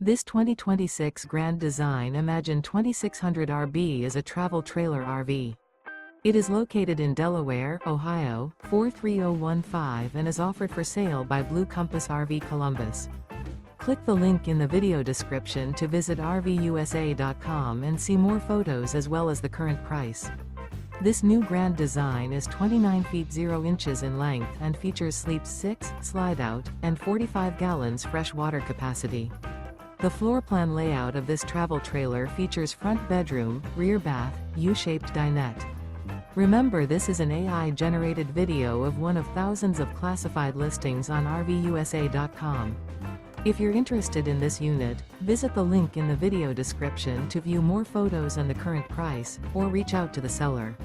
This 2026 Grand Design Imagine 2600 RB is a travel trailer RV. It is located in Delaware, Ohio, 43015 and is offered for sale by Blue Compass RV Columbus. Click the link in the video description to visit RVUSA.com and see more photos as well as the current price. This new Grand Design is 29 feet 0 inches in length and features sleeps 6, Slideout, and 45 gallons fresh water capacity. The floor plan layout of this travel trailer features front bedroom, rear bath, U-shaped dinette. Remember, this is an AI-generated video of one of thousands of classified listings on RVUSA.com. If you're interested in this unit, visit the link in the video description to view more photos and the current price, or reach out to the seller.